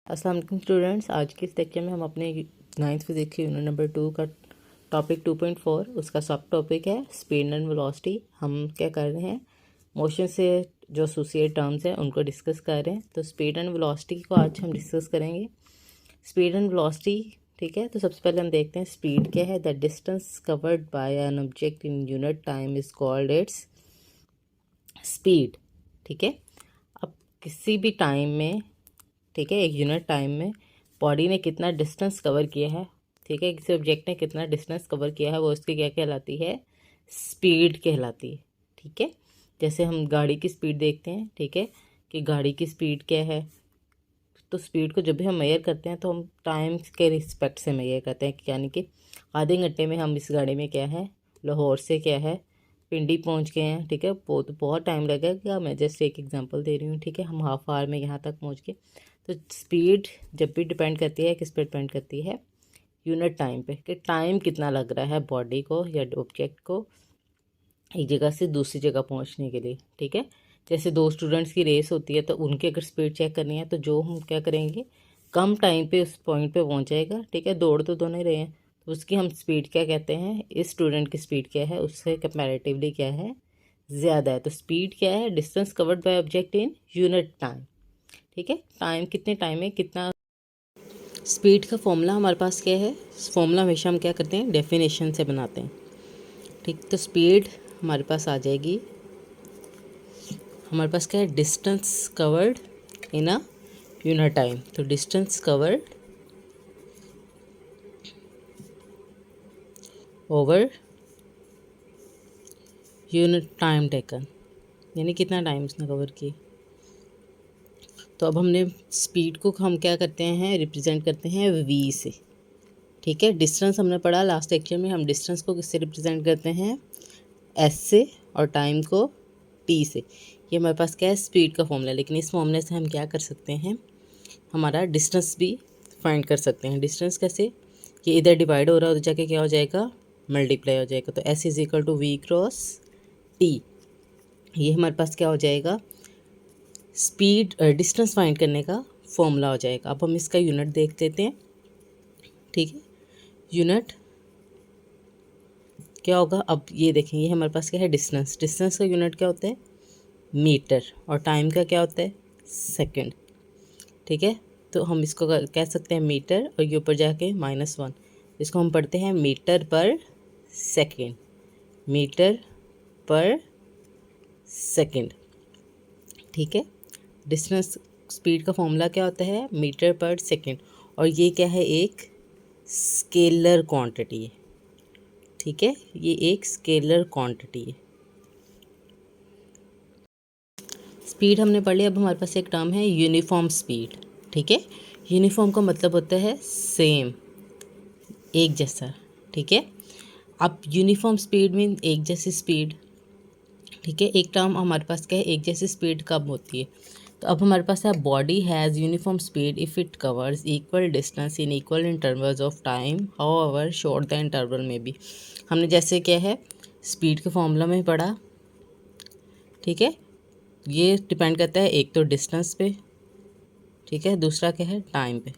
अस्सलाम वालेकुम स्टूडेंट्स। आज के इस लेक्चर में हम अपने 9th फिजिक्स के यूनिट नंबर 2 का टॉपिक 2.4 उसका सब टॉपिक है स्पीड एंड वेलोसिटी। हम क्या कर रहे हैं, मोशन से जो एसोसिएट टर्म्स हैं उनको डिस्कस कर रहे हैं। तो स्पीड एंड वेलोसिटी को आज हम डिस्कस करेंगे। स्पीड एंड वेलोसिटी, ठीक है। तो सबसे पहले हम देखते हैं स्पीड क्या है। The distance covered by an object in unit time is called its speed, ठीक है। अब किसी भी टाइम में, ठीक है, एक यूनिट टाइम में बॉडी ने कितना डिस्टेंस कवर किया है, ठीक है, किसी ऑब्जेक्ट ने कितना डिस्टेंस कवर किया है, वो उसकी क्या कहलाती है, स्पीड कहलाती है, ठीक है। जैसे हम गाड़ी की स्पीड देखते हैं, ठीक है, कि गाड़ी की स्पीड क्या है। तो स्पीड को जब भी हम मेजर करते हैं तो हम टाइम के रिस्पेक्ट से मेजर करते हैं, यानी कि आधे घंटे में हम इस गाड़ी में क्या है, लाहौर से क्या है, पिंडी पहुंच गए हैं, ठीक है। बहुत टाइम लगेगा, मैं जस्ट एक एग्जांपल दे रही हूँ, ठीक है। हम हाफ आवर में यहाँ तक पहुँच गए। तो स्पीड जब भी डिपेंड करती है, किस पे डिपेंड करती है, यूनिट टाइम पे, कि टाइम कितना लग रहा है बॉडी को या ऑब्जेक्ट को एक जगह से दूसरी जगह पहुंचने के लिए, ठीक है। जैसे दो स्टूडेंट्स की रेस होती है, तो उनकी अगर स्पीड चेक करनी है तो जो हम क्या करेंगे, कम टाइम पे उस पॉइंट पे पहुंच जाएगा, ठीक है। दौड़ तो दोनों ही रहे हैं, तो उसकी हम स्पीड क्या कहते हैं, इस स्टूडेंट की स्पीड क्या है, उससे कंपैरेटिवली क्या है, ज़्यादा है। तो स्पीड क्या है, distance covered by object in unit time, ठीक है। टाइम कितने टाइम में कितना। स्पीड का फॉर्मूला हमारे पास क्या है, फॉर्मूला हमेशा हम क्या करते हैं, डेफिनेशन से बनाते हैं, ठीक। तो स्पीड हमारे पास आ जाएगी, हमारे पास क्या है, distance covered in a unit time. तो distance covered over unit time taken, यानी कितना टाइम उसने कवर की। तो अब हमने स्पीड को हम क्या करते हैं, रिप्रेजेंट करते हैं वी से, ठीक है। डिस्टेंस हमने पढ़ा लास्ट लेक्चर में, हम डिस्टेंस को किससे रिप्रेजेंट करते हैं, एस से, और टाइम को टी से। ये हमारे पास क्या है, स्पीड का फॉर्मूला। लेकिन इस फॉर्मूले से हम क्या कर सकते हैं, हमारा डिस्टेंस भी फाइंड कर सकते हैं। डिस्टेंस कैसे, ये इधर डिवाइड हो रहा है, उधर जाके क्या हो जाएगा, मल्टीप्लाई हो जाएगा। तो S is equal to V cross T, ये हमारे पास क्या हो जाएगा, स्पीड डिस्टेंस फाइंड करने का फॉर्मूला हो जाएगा। अब हम इसका यूनिट देख लेते हैं, ठीक है। यूनिट क्या होगा, अब ये देखें, ये हमारे पास क्या है, डिस्टेंस। डिस्टेंस का यूनिट क्या होता है, मीटर, और टाइम का क्या होता है, सेकंड, ठीक है। तो हम इसको कह सकते हैं मीटर, और ये ऊपर जाके -1, इसको हम पढ़ते हैं मीटर पर सेकंड, मीटर पर सेकंड, ठीक है। डिस्टेंस स्पीड का फॉर्मूला क्या होता है, मीटर पर सेकंड, और ये क्या है, एक स्केलर क्वांटिटी है, ठीक है। ये एक स्केलर क्वांटिटी है। स्पीड हमने पढ़ लिया। अब हमारे पास एक टर्म है यूनिफॉर्म स्पीड, ठीक है। यूनिफॉर्म का मतलब होता है सेम, एक जैसा, ठीक है। अब यूनिफॉर्म स्पीड मीन एक जैसी स्पीड, ठीक है। एक टर्म हमारे पास क्या है, एक जैसी स्पीड कब होती है। तो अब हमारे पास है body has uniform speed if it covers equal distance in equal intervals of time, however short the interval में भी। हमने जैसे क्या है, स्पीड के फॉर्मूला में पढ़ा, ठीक है। ये डिपेंड करता है एक तो डिस्टेंस पे, ठीक है, दूसरा क्या है, टाइम पे,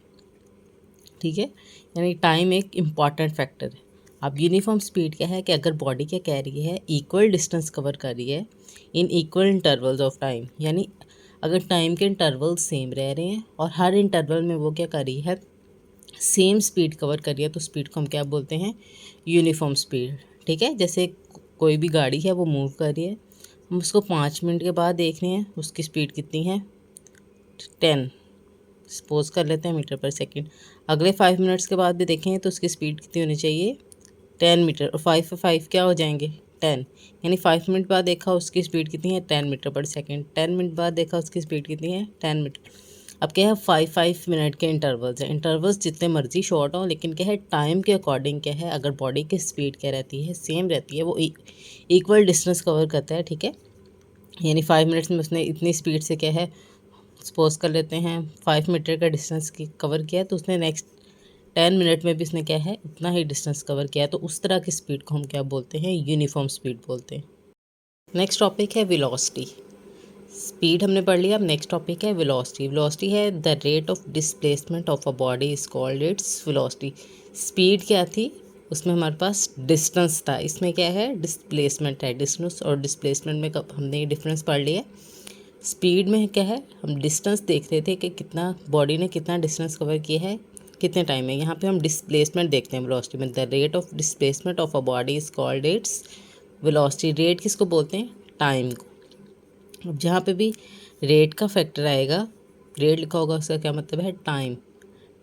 ठीक है। यानी टाइम एक इम्पॉर्टेंट फैक्टर है। अब यूनिफॉर्म स्पीड क्या है, कि अगर बॉडी क्या कह रही है, इक्वल डिस्टेंस कवर कर रही है in equal intervals of time, यानी अगर टाइम के इंटरवल सेम रह रहे हैं और हर इंटरवल में वो क्या कर रही है, सेम स्पीड कवर कर रही है, तो स्पीड को हम क्या बोलते हैं, यूनिफॉर्म स्पीड, ठीक है। जैसे कोई भी गाड़ी है वो मूव कर रही है, हम उसको 5 मिनट के बाद देख रहे हैं उसकी स्पीड कितनी है, 10 सपोज कर लेते हैं मीटर पर सेकंड। अगले 5 मिनट्स के बाद भी देखें तो उसकी स्पीड कितनी होनी चाहिए, 10 मीटर, और 5 पे 5 क्या हो जाएंगे, 10, यानी 5 मिनट बाद देखा उसकी स्पीड कितनी है, 10 मीटर पर सेकंड। 10 मिनट बाद देखा उसकी स्पीड कितनी है, 10 मीटर। अब क्या है, 5 मिनट के इंटरवल्स हैं। इंटरवल्स जितने मर्जी शॉर्ट हों, लेकिन क्या है, टाइम के अकॉर्डिंग क्या है, अगर बॉडी की स्पीड क्या रहती है, सेम रहती है, वो इक्वल डिस्टेंस कवर करता है, ठीक है। यानी 5 मिनट्स में उसने इतनी स्पीड से क्या है, सपोज कर लेते हैं 5 मीटर का डिस्टेंस की कवर किया है, तो उसने नेक्स्ट 10 मिनट में भी उसने क्या है, उतना ही डिस्टेंस कवर किया है। तो उस तरह की स्पीड को हम क्या बोलते हैं, यूनिफॉर्म स्पीड बोलते हैं। नेक्स्ट टॉपिक है वेलोसिटी। स्पीड हमने पढ़ लिया। अब नेक्स्ट टॉपिक है वेलोसिटी। वेलोसिटी है the rate of displacement of a body is called its velocity. Speed क्या थी, उसमें हमारे पास डिस्टेंस था, इसमें क्या है डिस्प्लेसमेंट है। डिस्टेंस और डिस्प्लेसमेंट में कब हमने ये डिफरेंस पढ़ लिया। स्पीड में क्या है, हम डिस्टेंस देख रहे थे कि कितना बॉडी ने कितना डिस्टेंस कवर किया है कितने टाइम में। यहाँ पे हम डिस्प्लेसमेंट देखते हैं वेलोसिटी में। The rate of displacement of a body is called its velocity. Rate किसको बोलते हैं, टाइम को। अब जहाँ पे भी रेट का फैक्टर आएगा, रेट लिखा होगा, उसका क्या मतलब है, टाइम।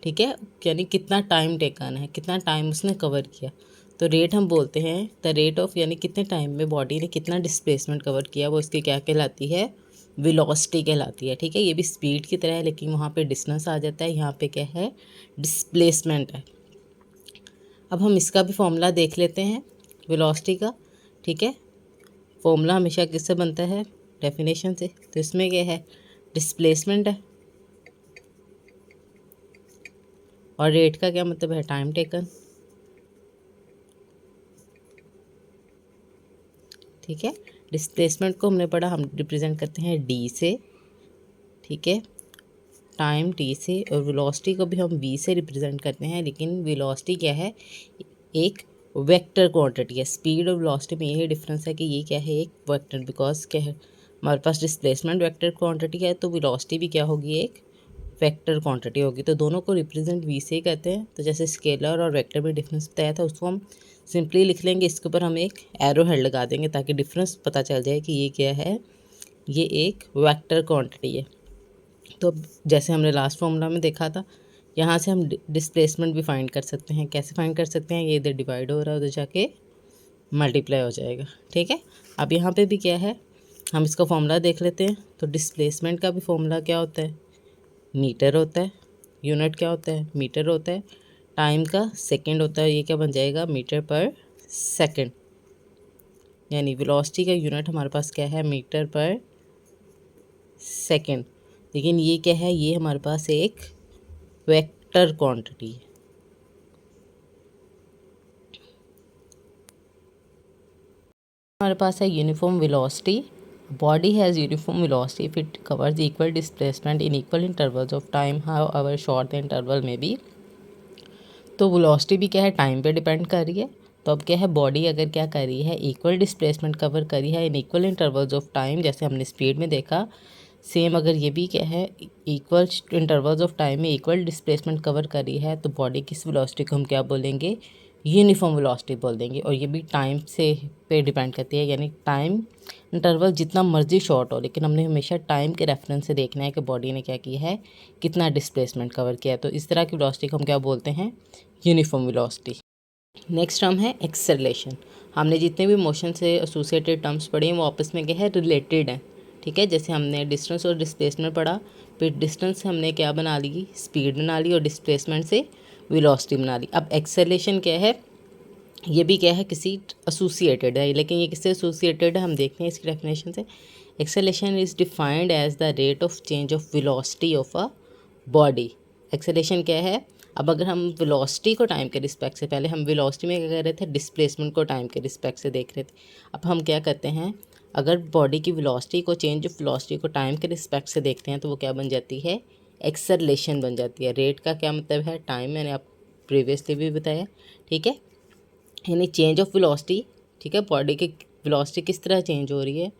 ठीक है, यानी कितना टाइम टेकन है, कितना टाइम उसने कवर किया। तो रेट हम बोलते हैं द रेट ऑफ, यानी कितने टाइम में बॉडी ने कितना डिस्प्लेसमेंट कवर किया, वो इसकी क्या कहलाती है, वेलोसिटी कहलाती है। ठीक है, ये भी स्पीड की तरह है, लेकिन वहाँ पे डिस्टेंस आ जाता है, यहाँ पे क्या है, डिस्प्लेसमेंट है। अब हम इसका भी फॉर्मूला देख लेते हैं वेलोसिटी का। ठीक है, फॉर्मूला हमेशा किससे बनता है, डेफिनेशन से। तो इसमें क्या है, डिस्प्लेसमेंट है, और रेट का क्या मतलब है, टाइम टेकन। ठीक है, डिस्प्लेसमेंट को हमने पढ़ा, हम रिप्रेजेंट करते हैं डी से। ठीक है, टाइम टी से, और वेलोसिटी को भी हम वी से रिप्रेजेंट करते हैं। लेकिन वेलोसिटी क्या है, एक वेक्टर क्वांटिटी है। स्पीड और वेलोसिटी में यही डिफरेंस है कि ये क्या है, एक वेक्टर, बिकॉज क्या है, हमारे पास डिस्प्लेसमेंट वेक्टर क्वांटिटी है, तो वेलोसिटी भी क्या होगी, एक वेक्टर क्वांटिटी होगी। तो दोनों को रिप्रेजेंट वी से ही करते हैं। तो जैसे स्केलर और वेक्टर में डिफरेंस बताया था, उसको हम सिंपली लिख लेंगे, इसके ऊपर हम एक एरो हेड लगा देंगे ताकि डिफरेंस पता चल जाए कि ये क्या है, ये एक वेक्टर क्वांटिटी है। तो जैसे हमने लास्ट फॉर्मूला में देखा था, यहाँ से हम डिस्प्लेसमेंट भी फाइंड कर सकते हैं। कैसे फाइंड कर सकते हैं, ये इधर डिवाइड हो रहा है, उधर जाके मल्टीप्लाई हो जाएगा। ठीक है, अब यहाँ पे भी क्या है, हम इसका फॉर्मूला देख लेते हैं। तो डिस्प्लेसमेंट का भी फॉर्मूला क्या होता है, मीटर होता है। यूनिट क्या होता है, मीटर होता है। टाइम का सेकंड होता है, ये क्या बन जाएगा, मीटर पर सेकंड। यानी वेलोसिटी का यूनिट हमारे पास क्या है, मीटर पर सेकंड। लेकिन ये क्या है, ये हमारे पास एक वेक्टर क्वांटिटी है। हमारे पास है uniform velocity. Body has uniform velocity if it covers equal displacement in equal intervals of time, how our short the interval में बी। तो वेलोसिटी भी क्या है, टाइम पे डिपेंड कर रही है। तो अब क्या है, बॉडी अगर क्या कर रही है, इक्वल डिस्प्लेसमेंट कवर कर रही है in equal intervals of time, जैसे हमने स्पीड में देखा, सेम अगर ये भी क्या है, इक्वल इंटरवल्स ऑफ टाइम में इक्वल डिस्प्लेसमेंट कवर कर रही है, तो बॉडी किस वेलोसिटी को हम क्या बोलेंगे, यूनिफॉर्म वेलोसिटी बोल देंगे। और ये भी टाइम से पे डिपेंड करती है, यानी टाइम इंटरवल जितना मर्जी शॉर्ट हो, लेकिन हमने हमेशा टाइम के रेफरेंस से देखना है कि बॉडी ने क्या किया है, कितना डिस्प्लेसमेंट कवर किया है। तो इस तरह की वेलोसिटी को हम क्या बोलते हैं, यूनिफॉर्म वेलोसिटी। नेक्स्ट टर्म है एक्सेलरेशन। हमने जितने भी मोशन से एसोसिएटेड टर्म्स पढ़े हैं वो आपस में क्या है, रिलेटेड हैं। ठीक है, जैसे हमने डिस्टेंस और डिस्प्लेसमेंट पढ़ा, फिर डिस्टेंस से हमने क्या बना ली, स्पीड बना ली, और डिस्प्लेसमेंट से वेलोसिटी बना ली। अब एक्सेलरेशन क्या है, ये भी क्या है, किसी एसोसिएटेड है, लेकिन ये किससे एसोसिएटेड है हम देखते हैं इसकी डेफिनेशन से। Acceleration is defined as the rate of change of velocity of a body. Acceleration क्या है, अब अगर हम वेलोसिटी को टाइम के रिस्पेक्ट से, पहले हम वेलोसिटी में क्या कर रहे थे, डिस्प्लेसमेंट को टाइम के रिस्पेक्ट से देख रहे थे। अब हम क्या करते हैं, अगर बॉडी की वेलोसिटी को, चेंज ऑफ वेलोसिटी को टाइम के रिस्पेक्ट से देखते हैं, तो वो क्या बन जाती है, एक्सेलरेशन बन जाती है। रेट का क्या मतलब है, टाइम, मैंने आप प्रीवियसली भी बताया। ठीक है, यानी चेंज ऑफ वेलोसिटी। ठीक है, बॉडी की वेलोसिटी किस तरह चेंज हो रही है,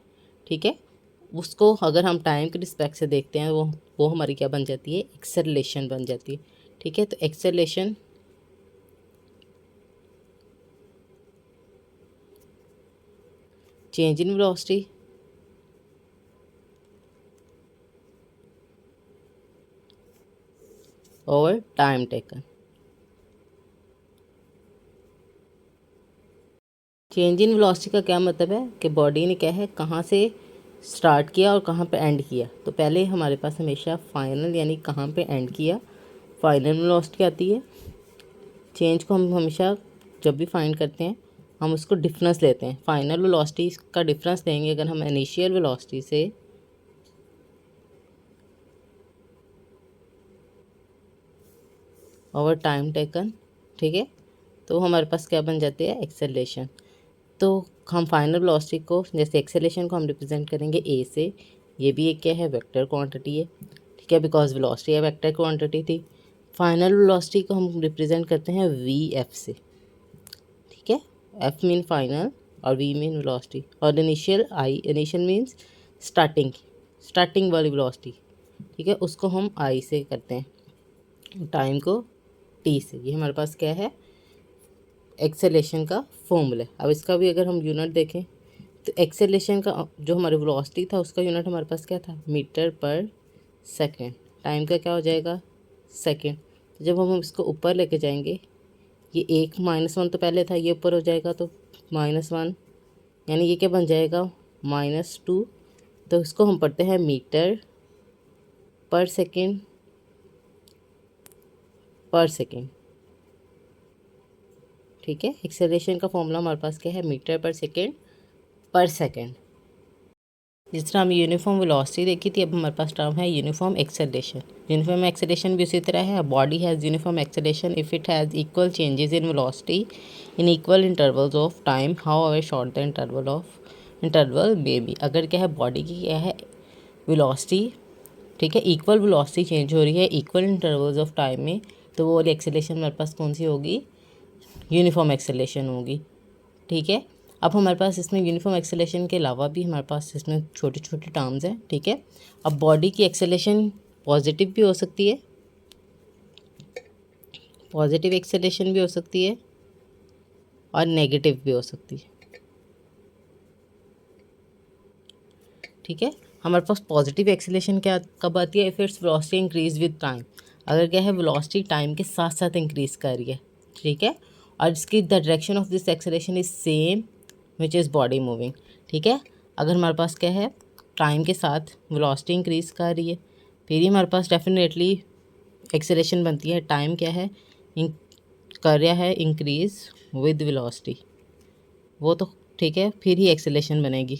ठीक है, उसको अगर हम टाइम के रिस्पेक्ट से देखते हैं, वो हमारी क्या बन जाती है, एक्सेलरेशन बन जाती है। ठीक है, तो एक्सेलरेशन चेंज इन वेलोसिटी और time taken. Change in velocity का क्या मतलब है कि बॉडी ने क्या है, कहाँ से स्टार्ट किया और कहाँ पे एंड किया। तो पहले हमारे पास हमेशा फाइनल, यानी कहाँ पे एंड किया, फाइनल वेलोसिटी आती है। चेंज को हम हमेशा जब भी फाइंड करते हैं, हम उसको डिफरेंस लेते हैं। फाइनल वेलोसिटी का डिफरेंस लेंगे अगर हम इनिशियल वेलोसिटी से, और टाइम टेकन। ठीक है, तो हमारे पास क्या बन जाती है, एक्सेलरेशन। तो हम फाइनल वेलोसिटी को, जैसे एक्सेलरेशन को हम रिप्रेजेंट करेंगे ए से। ये भी एक क्या है, वेक्टर क्वांटिटी है, ठीक है, बिकॉज वेलोसिटी वेक्टर क्वांटिटी थी। फाइनल वेलोसिटी को हम रिप्रेजेंट करते हैं वी एफ से, ठीक है, एफ मीन फाइनल और वी मीन वेलोसिटी, और इनिशियल मीन्स स्टार्टिंग वाली वेलोसिटी, ठीक है, उसको हम आई से करते हैं, टाइम को टी से। ये हमारे पास क्या है, एक्सेलेरेशन का फॉर्मूला। अब इसका भी अगर हम यूनिट देखें तो एक्सेलेरेशन का जो हमारी वेलोसिटी था उसका यूनिट हमारे पास क्या था, मीटर पर सेकेंड। टाइम का क्या हो जाएगा, सेकेंड। तो जब हम इसको ऊपर लेके जाएंगे, ये एक -1 तो पहले था, ये ऊपर हो जाएगा तो -1, यानी ये क्या बन जाएगा, -2। तो इसको हम पढ़ते हैं मीटर पर सेकेंड ठीक है। एक्सेलरेशन का फॉर्मूला हमारे पास क्या है, मीटर पर सेकेंड। जिस तरह हमने यूनिफॉर्म वेलोसिटी देखी थी, अब हमारे पास टर्म है यूनिफॉर्म एक्सेलरेशन। यूनिफॉर्म एक्सेलरेशन भी उसी तरह है। Body has uniform acceleration if it has equal changes in velocity in equal intervals of time, how ever short the interval may be. अगर क्या है, बॉडी की क्या है वेलोसिटी, ठीक है, इक्वल वेलोसिटी चेंज हो रही है इक्वल इंटरवल्स ऑफ टाइम में, तो वो वाली एक्सेलरेशन हमारे पास कौन सी होगी, यूनिफॉर्म एक्सेलरेशन होगी, ठीक है। अब हमारे पास इसमें यूनिफॉर्म एक्सेलरेशन के अलावा भी हमारे पास इसमें छोटे छोटे टर्म्स हैं, ठीक है। अब बॉडी की एक्सेलरेशन पॉजिटिव भी हो सकती है, पॉजिटिव एक्सेलरेशन भी हो सकती है और नेगेटिव भी हो सकती है, ठीक है। हमारे पास पॉजिटिव एक्सेलरेशन क्या कब आती है, if its velocity increase with time. अगर क्या है, वेलोसिटी टाइम के साथ साथ इंक्रीज कर रही है, ठीक है, और इसकी the direction of this acceleration is same which is body moving, ठीक है। अगर हमारे पास क्या है, टाइम के साथ वेलोसिटी इंक्रीज कर रही है, फिर ही हमारे पास डेफिनेटली एक्सेलरेशन बनती है। टाइम क्या है, कर रहा है इंक्रीज विद वेलोसिटी, वो तो ठीक है, फिर ही एक्सेलरेशन बनेगी।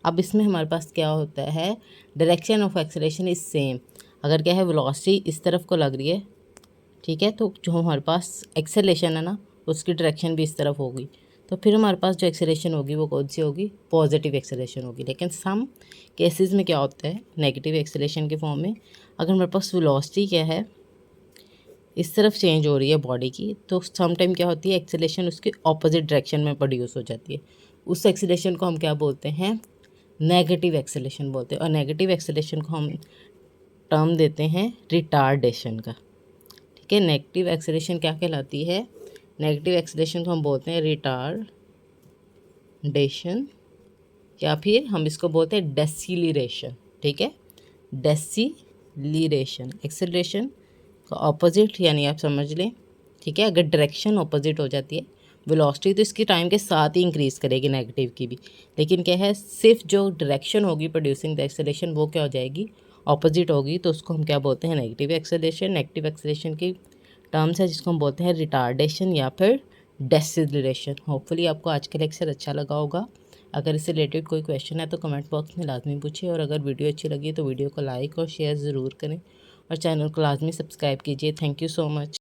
अब इसमें हमारे पास क्या होता है, direction of acceleration is same. अगर क्या है, वेलोसिटी इस तरफ को लग रही है, ठीक है, तो जो हमारे पास एक्सेलरेशन है ना, उसकी डायरेक्शन भी इस तरफ होगी, तो फिर हमारे पास जो एक्सेलरेशन होगी वो कौन सी होगी, पॉजिटिव एक्सेलरेशन होगी। लेकिन सम केसेस में क्या होता है, नेगेटिव एक्सेलरेशन के फॉर्म में, अगर हमारे पास वेलोसिटी क्या है इस तरफ चेंज हो रही है बॉडी की, तो सम टाइम क्या होती है, एक्सेलरेशन उसके ऑपोजिट डायरेक्शन में प्रोड्यूस हो जाती है। उस एक्सेलरेशन को हम क्या बोलते हैं, नेगेटिव एक्सेलरेशन बोलते हैं। और नेगेटिव एक्सेलरेशन को हम टर्म देते हैं रिटार्डेशन का, ठीक है। नेगेटिव एक्सेलरेशन क्या कहलाती है, नेगेटिव एक्सेलरेशन को हम बोलते हैं रिटार्डेशन, या फिर हम इसको बोलते हैं डेसिलरेशन, ठीक है। डेसिलरेशन एक्सेलरेशन का ऑपोजिट, यानी आप समझ लें, ठीक है। अगर डायरेक्शन ऑपोजिट हो जाती है, वेलोसिटी तो इसकी टाइम के साथ ही इंक्रीज़ करेगी, नेगेटिव की भी, लेकिन क्या है, सिर्फ जो डायरेक्शन होगी प्रोड्यूसिंग द एक्सेलरेशन वो क्या हो जाएगी, ऑपोजिट होगी, तो उसको हम क्या बोलते हैं, नेगेटिव एक्सेलरेशन। नेगेटिव एक्सेलरेशन की टर्म्स है जिसको हम बोलते हैं रिटार्डेशन या फिर डेसिलरेशन। होपफुली आपको आज का लेक्चर अच्छा लगा होगा। अगर इससे रिलेटेड कोई क्वेश्चन है तो कमेंट बॉक्स में लाजमी पूछिए, और अगर वीडियो अच्छी लगी तो वीडियो को लाइक और शेयर ज़रूर करें, और चैनल को लाजमी सब्सक्राइब कीजिए। Thank you so much.